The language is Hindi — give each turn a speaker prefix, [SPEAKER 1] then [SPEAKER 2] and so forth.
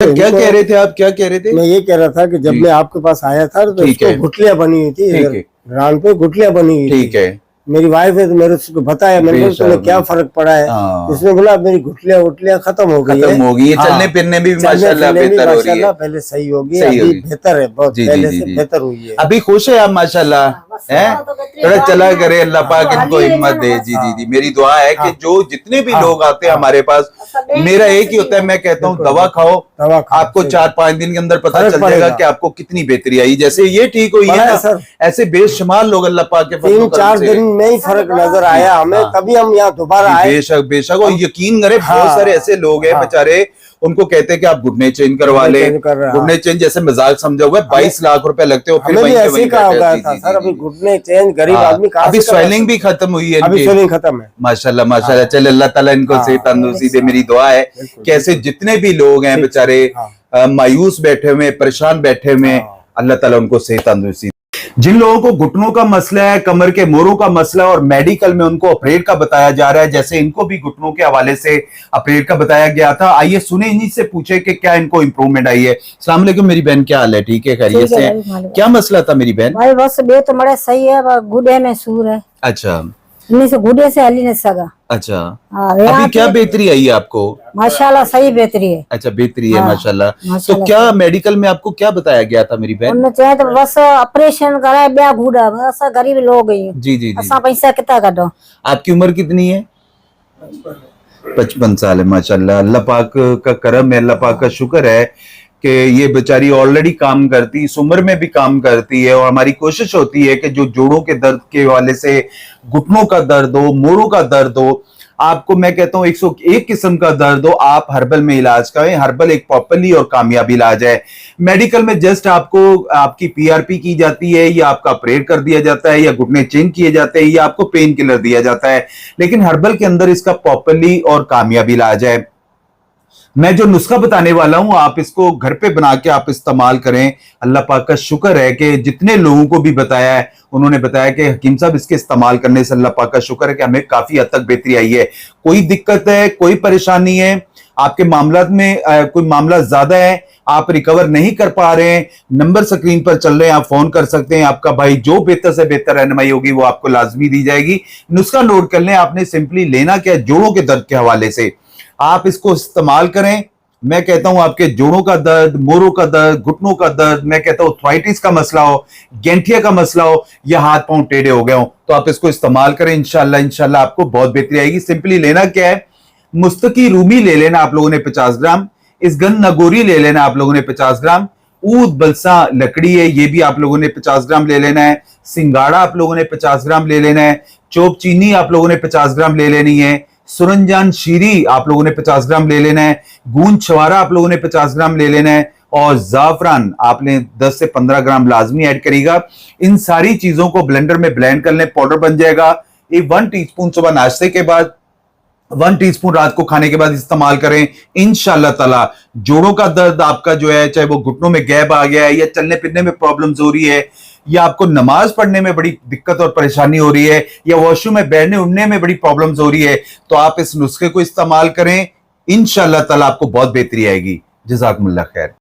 [SPEAKER 1] क्या कह रहे थे आप, क्या कह रहे थे?
[SPEAKER 2] मैं ये कह रहा था कि जब मैं आपके पास आया था तो इसको गुठलियां बनी हुई थी, रान पे गुठलियां बनी हुई। ठीक है। मेरी वाइफ है तो मेरे उसको बताया, मैंने कहा तुम्हें क्या फर्क पड़ा है? उसने बोला मेरी गुठलियां उठलियां खत्म हो गई है,
[SPEAKER 1] चलने फिरने भी माशाल्लाह बेहतर हो रही है,
[SPEAKER 2] पहले सही होगी, अभी बेहतर है, बहुत पहले से बेहतर हुई है।
[SPEAKER 1] अभी खुश है आप माशाल्लाह, है? थोड़ा चला करे, अल्लाह पाक इनको हिम्मत दे। जी जी जी, मेरी दुआ है कि जो जितने भी लोग आते हैं हमारे पास, मेरा एक ही होता है, मैं कहता हूँ दवा खाओ, आपको 4-5 दिन के अंदर पता चल जाएगा कि आपको कितनी बेहतरी आई। जैसे ये ठीक हुई है ना, ऐसे बेशुमार लोग अल्लाह पाक के
[SPEAKER 2] 3-4 दिन में ही फर्क नजर आया हमें, तभी हम यहाँ दोबारा आए।
[SPEAKER 1] बेशक बेशक, और यकीन करें बहुत सारे ऐसे लोग हैं बेचारे, उनको कहते हैं कि आप घुटने चेंज करवा ले, घुटने चेंज जैसे मजाक समझा हुआ है, 22 लाख रुपए लगते हो, फिर
[SPEAKER 2] वहीं सर अभी घुटने चेंज गरीब आदमी का,
[SPEAKER 1] अभी स्वेलिंग भी खत्म हुई है,
[SPEAKER 2] अभी स्वेलिंग खत्म है
[SPEAKER 1] माशाल्लाह माशाल्लाह। चले अल्लाह ताला इनको सेहत तंदुरुस्ती दे, मेरी दुआ है कि ऐसे जितने भी लोग हैं बेचारे मायूस बैठे हुए, परेशान बैठे हुए, अल्लाह ताला उनको सेहत तंदुरुस्ती। जिन लोगों को घुटनों का मसला है, कमर के मोरों का मसला और मेडिकल में उनको ऑपरेट का बताया जा रहा है, जैसे इनको भी घुटनों के हवाले से ऑपरेट का बताया गया था, आइए सुने इन्हीं से पूछे कि क्या इनको इंप्रूवमेंट आई है। अस्सलाम वालेकुम मेरी बहन, क्या हाल है? ठीक है, खैरियत से? क्या मसला था मेरी बहन?
[SPEAKER 3] भाई बस बे तो बड़ा सही है, गुडे में सूर है।
[SPEAKER 1] अच्छा,
[SPEAKER 3] से गुडे से हली नहीं सका।
[SPEAKER 1] अच्छा, अभी क्या बेहतरी आई है आपको?
[SPEAKER 3] माशाल्लाह सही बेहतरी है।
[SPEAKER 1] अच्छा, बेहतरी है माशाल्लाह। तो क्या मेडिकल में आपको क्या बताया गया था मेरी बहन?
[SPEAKER 3] उन्होंने चाहे तो बस ऑपरेशन कराए, ब्याह गुड़ा, बस गरीब लोग ही।
[SPEAKER 1] जी जी जी,
[SPEAKER 3] असा पैसा कितना कटो।
[SPEAKER 1] आपकी उम्र कितनी है? 55 साल है माशाल्लाह। अल्लाह पाक का करम है, अल्लाह पाक का शुक्र है कि ये बेचारी ऑलरेडी काम करती, इस उम्र में भी काम करती है, और हमारी कोशिश होती है कि जो जोड़ों के दर्द के वाले से, घुटनों का दर्द हो, मोरों का दर्द हो, आपको मैं कहता हूं 101 किस्म का दर्द हो, आप हर्बल में इलाज करें। हर्बल एक प्रॉपरली और कामयाब इलाज है। मेडिकल में जस्ट आपको आपकी पीआरपी की जाती है, या आपका ऑपरेट कर दिया जाता है, या घुटने चेंज किए जाते हैं, या आपको पेन किलर दिया जाता है, लेकिन हर्बल के अंदर इसका प्रॉपरली और कामयाब इलाज है। मैं जो नुस्खा बताने वाला हूं, आप इसको घर पे बना के आप इस्तेमाल करें। अल्लाह पाक का शुक्र है कि जितने लोगों को भी बताया है, उन्होंने बताया कि हकीम साहब इसके इस्तेमाल करने से अल्लाह पाक का शुक्र है कि हमें काफी हद तक बेहतरी आई है। कोई दिक्कत है, कोई परेशानी है, आपके मामला में कोई मामला ज्यादा है, आप रिकवर नहीं कर पा रहे हैं, नंबर स्क्रीन पर चल रहे हैं, आप फोन कर सकते हैं। आपका भाई जो बेहतर से बेहतर रहनुमाई होगी वो आपको लाजमी दी जाएगी। नुस्खा नोट कर लें, आपने सिंपली लेना क्या है, जोड़ों के दर्द के हवाले से आप इसको इस्तेमाल करें। मैं कहता हूं आपके जोड़ों का दर्द, मोरों का दर्द, घुटनों का दर्द, मैं कहता हूं आर्थराइटिस का मसला हो, गैंठिया का मसला हो, या हाथ पांव टेढ़े हो गए हो, तो आप इसको इस्तेमाल करें। इंशाल्लाह इंशाल्लाह आपको बहुत बेहतरी आएगी। सिंपली लेना क्या है, मुस्तकी रूमी ले लेना आप लोगों ने 50 ग्राम, इसगन नगोरी ले लेना आप लोगों ने 50 ग्राम, ऊद बलसा लकड़ी है ये भी आप लोगों ने 50 ग्राम ले लेना है, सिंगाड़ा आप लोगों ने 50 ग्राम ले लेना है, चोप चीनी आप लोगों ने 50 ग्राम ले लेनी है, सुरंजान शीरी आप लोगों ने 50 ग्राम ले लेना है, गूंद छवारा आप लोगों ने 50 ग्राम ले लेना है, और जाफरान आपने 10 से 15 ग्राम लाजमी ऐड करेगा। इन सारी चीजों को ब्लेंडर में ब्लेंड कर लें, पाउडर बन जाएगा। ये 1 टीस्पून सुबह नाश्ते के बाद, 1 टीस्पून रात को खाने के बाद इस्तेमाल करें। इंशाल्लाह ताला जोड़ों का दर्द आपका जो है, चाहे वो घुटनों में गैप आ गया है, या चलने फिरने में प्रॉब्लम्स हो रही है, या आपको नमाज पढ़ने में बड़ी दिक्कत और परेशानी हो रही है, या वॉशरूम में बैठने उठने में बड़ी प्रॉब्लम्स हो रही है, तो आप इस नुस्खे को इस्तेमाल करें। इंशाल्लाह ताला आपको बहुत बेहतरी आएगी। जज़ाकुमुल्लाह खैर।